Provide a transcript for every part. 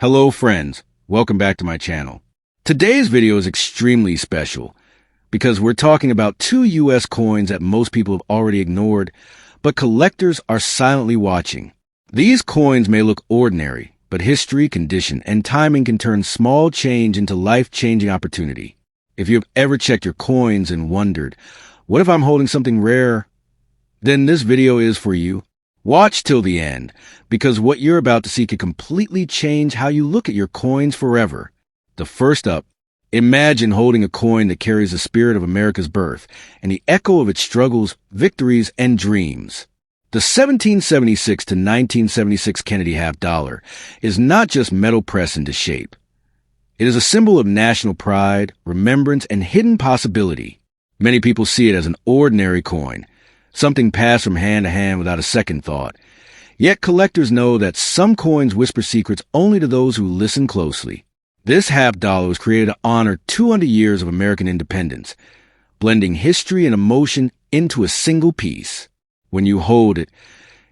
Hello friends, welcome back to my channel. Today's video is extremely special because we're talking about two US coins that most people have already ignored, but collectors are silently watching. These coins may look ordinary, but history, condition, and timing can turn small change into life-changing opportunity. If you've ever checked your coins and wondered, what if I'm holding something rare? Then this video is for you. Watch till the end, because what you're about to see could completely change how you look at your coins forever. The first up, imagine holding a coin that carries the spirit of America's birth and the echo of its struggles, victories, and dreams. The 1776 to 1976 Kennedy half dollar is not just metal pressed into shape. It is a symbol of national pride, remembrance, and hidden possibility. Many people see it as an ordinary coin, something passed from hand to hand without a second thought. Yet collectors know that some coins whisper secrets only to those who listen closely. This half dollar was created to honor 200 years of American independence, blending history and emotion into a single piece. When you hold it,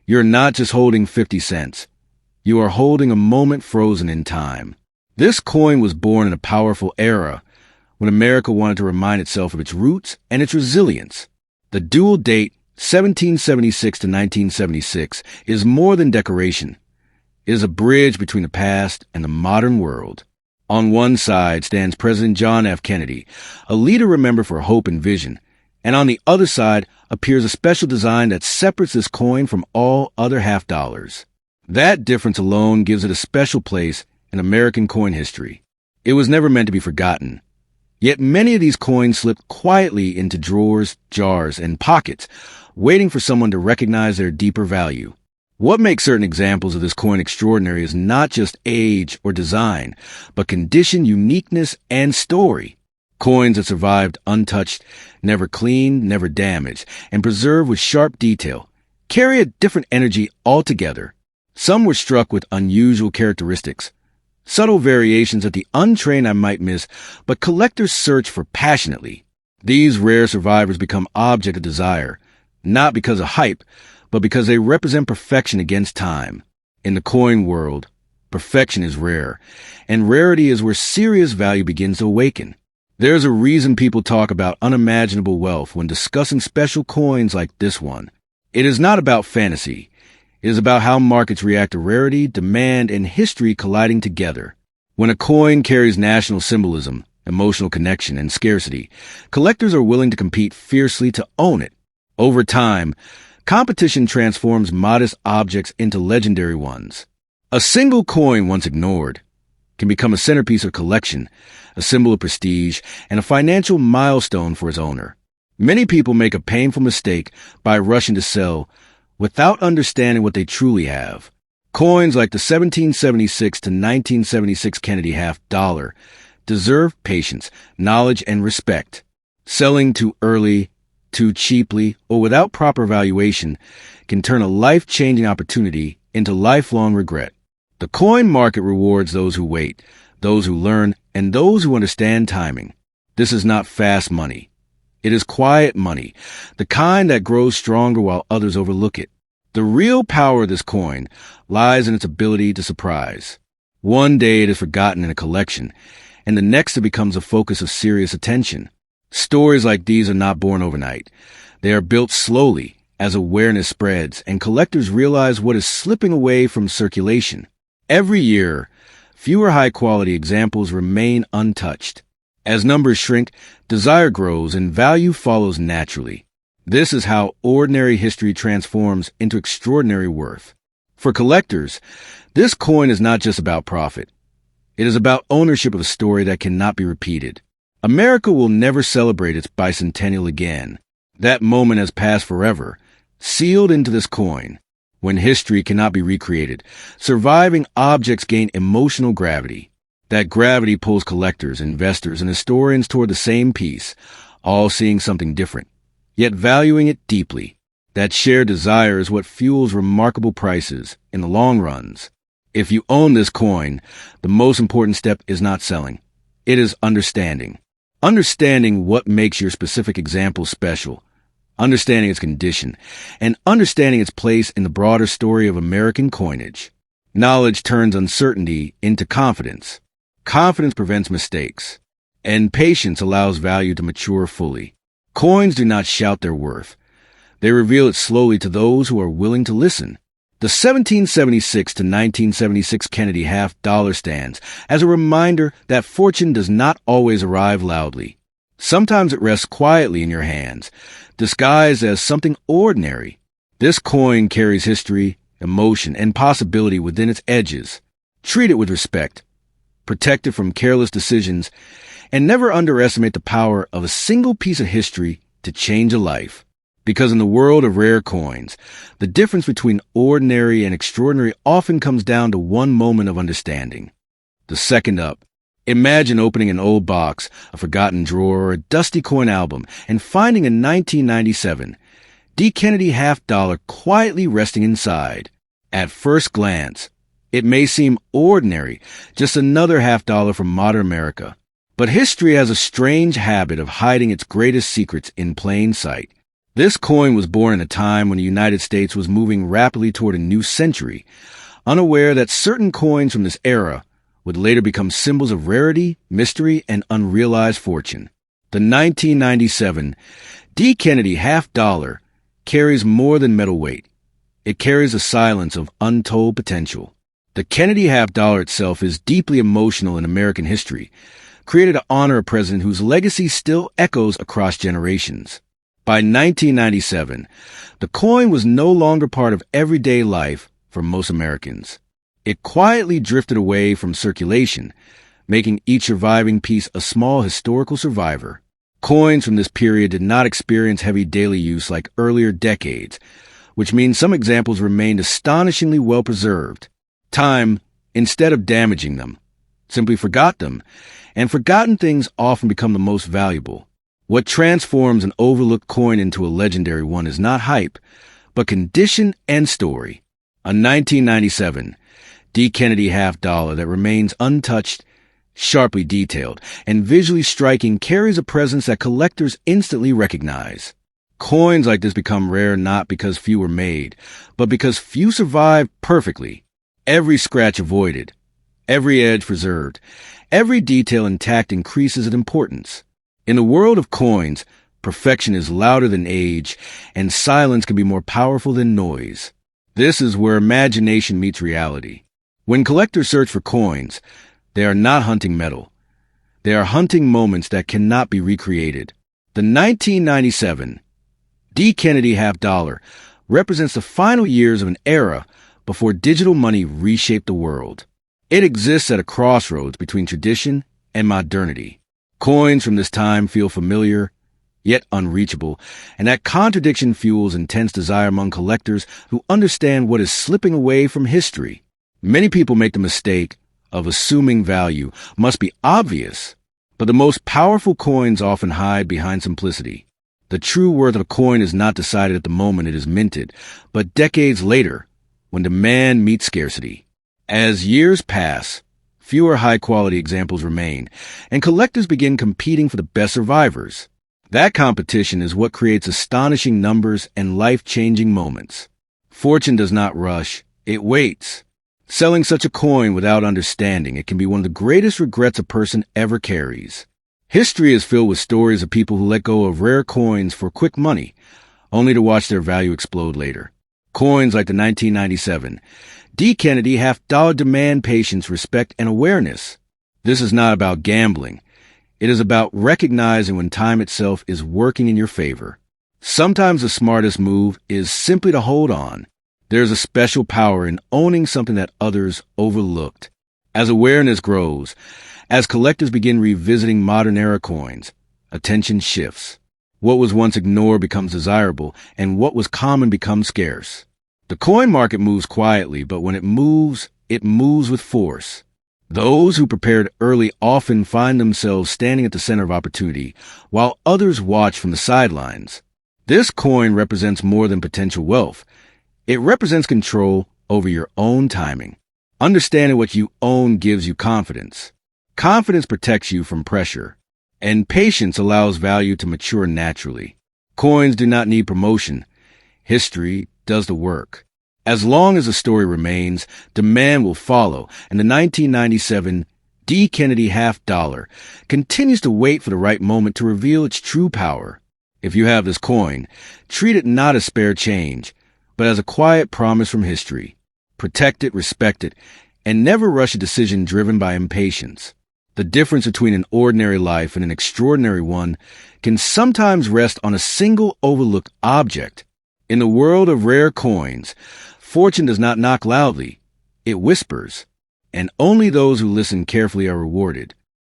you're not just holding 50 cents. You are holding a moment frozen in time. This coin was born in a powerful era when America wanted to remind itself of its roots and its resilience. The dual date 1776 to 1976 is more than decoration. It is a bridge between the past and the modern world. On one side stands President John F. Kennedy, a leader remembered for hope and vision, and on the other side appears a special design that separates this coin from all other half dollars. That difference alone gives it a special place in American coin history. It was never meant to be forgotten. Yet many of these coins slipped quietly into drawers, jars, and pockets, waiting for someone to recognize their deeper value. What makes certain examples of this coin extraordinary is not just age or design, but condition, uniqueness, and story. Coins that survived untouched, never cleaned, never damaged, and preserved with sharp detail, carry a different energy altogether. Some were struck with unusual characteristics, subtle variations that the untrained eye might miss, but collectors search for passionately. These rare survivors become object of desire, not because of hype, but because they represent perfection against time. In the coin world, perfection is rare, and rarity is where serious value begins to awaken. There's a reason people talk about unimaginable wealth when discussing special coins like this one. It is not about fantasy. It is about how markets react to rarity, demand, and history colliding together. When a coin carries national symbolism, emotional connection, and scarcity, collectors are willing to compete fiercely to own it. Over time, competition transforms modest objects into legendary ones. A single coin once ignored can become a centerpiece of collection, a symbol of prestige, and a financial milestone for its owner. Many people make a painful mistake by rushing to sell without understanding what they truly have. Coins like the 1776 to 1976 Kennedy half dollar deserve patience, knowledge, and respect. Selling too early, too cheaply, or without proper valuation can turn a life-changing opportunity into lifelong regret. The coin market rewards those who wait, those who learn, and those who understand timing. This is not fast money. It is quiet money, the kind that grows stronger while others overlook it. The real power of this coin lies in its ability to surprise. One day it is forgotten in a collection, and the next it becomes a focus of serious attention. Stories like these are not born overnight. They are built slowly as awareness spreads and collectors realize what is slipping away from circulation. Every year, fewer high-quality examples remain untouched. As numbers shrink, desire grows and value follows naturally. This is how ordinary history transforms into extraordinary worth. For collectors, this coin is not just about profit. It is about ownership of a story that cannot be repeated. America will never celebrate its bicentennial again. That moment has passed forever, sealed into this coin. When history cannot be recreated, surviving objects gain emotional gravity. That gravity pulls collectors, investors, and historians toward the same piece, all seeing something different, yet valuing it deeply. That shared desire is what fuels remarkable prices in the long runs. If you own this coin, the most important step is not selling. It is understanding. Understanding what makes your specific example special, understanding its condition, and understanding its place in the broader story of American coinage. Knowledge turns uncertainty into confidence. Confidence prevents mistakes. And patience allows value to mature fully. Coins do not shout their worth. They reveal it slowly to those who are willing to listen. The 1776 to 1976 Kennedy half-dollar stands as a reminder that fortune does not always arrive loudly. Sometimes it rests quietly in your hands, disguised as something ordinary. This coin carries history, emotion, and possibility within its edges. Treat it with respect. Protect it from careless decisions, and never underestimate the power of a single piece of history to change a life. Because in the world of rare coins, the difference between ordinary and extraordinary often comes down to one moment of understanding. The second up. Imagine opening an old box, a forgotten drawer, or a dusty coin album, and finding a 1997 D. Kennedy half-dollar quietly resting inside. At first glance, it may seem ordinary, just another half-dollar from modern America. But history has a strange habit of hiding its greatest secrets in plain sight. This coin was born in a time when the United States was moving rapidly toward a new century, unaware that certain coins from this era would later become symbols of rarity, mystery, and unrealized fortune. The 1997 D. Kennedy half-dollar carries more than metal weight. It carries the silence of untold potential. The Kennedy half-dollar itself is deeply emotional in American history, created to honor a president whose legacy still echoes across generations. By 1997, the coin was no longer part of everyday life for most Americans. It quietly drifted away from circulation, making each surviving piece a small historical survivor. Coins from this period did not experience heavy daily use like earlier decades, which means some examples remained astonishingly well preserved. Time, instead of damaging them, simply forgot them, and forgotten things often become the most valuable. What transforms an overlooked coin into a legendary one is not hype, but condition and story. A 1997 D. Kennedy half-dollar that remains untouched, sharply detailed, and visually striking carries a presence that collectors instantly recognize. Coins like this become rare not because few were made, but because few survived perfectly. Every scratch avoided, every edge preserved, every detail intact increases in importance. In the world of coins, perfection is louder than age, and silence can be more powerful than noise. This is where imagination meets reality. When collectors search for coins, they are not hunting metal. They are hunting moments that cannot be recreated. The 1997 D. Kennedy half-dollar represents the final years of an era before digital money reshaped the world. It exists at a crossroads between tradition and modernity. Coins from this time feel familiar, yet unreachable, and that contradiction fuels intense desire among collectors who understand what is slipping away from history. Many people make the mistake of assuming value must be obvious, but the most powerful coins often hide behind simplicity. The true worth of a coin is not decided at the moment it is minted, but decades later, when demand meets scarcity. As years pass, fewer high-quality examples remain, and collectors begin competing for the best survivors. That competition is what creates astonishing numbers and life-changing moments. Fortune does not rush, it waits. Selling such a coin without understanding it can be one of the greatest regrets a person ever carries. History is filled with stories of people who let go of rare coins for quick money, only to watch their value explode later. Coins like the 1997 D. Kennedy half-dollar demand patience, respect, and awareness. This is not about gambling. It is about recognizing when time itself is working in your favor. Sometimes the smartest move is simply to hold on. There's a special power in owning something that others overlooked. As awareness grows, as collectors begin revisiting modern-era coins, attention shifts. What was once ignored becomes desirable, and what was common becomes scarce. The coin market moves quietly, but when it moves with force. Those who prepared early often find themselves standing at the center of opportunity, while others watch from the sidelines. This coin represents more than potential wealth. It represents control over your own timing. Understanding what you own gives you confidence. Confidence protects you from pressure, and patience allows value to mature naturally. Coins do not need promotion. History does the work. As long as the story remains, demand will follow, and the 1997 D. Kennedy half dollar continues to wait for the right moment to reveal its true power. If you have this coin, treat it not as spare change, but as a quiet promise from history. Protect it, respect it, and never rush a decision driven by impatience. The difference between an ordinary life and an extraordinary one can sometimes rest on a single overlooked object. In the world of rare coins, fortune does not knock loudly, it whispers, and only those who listen carefully are rewarded.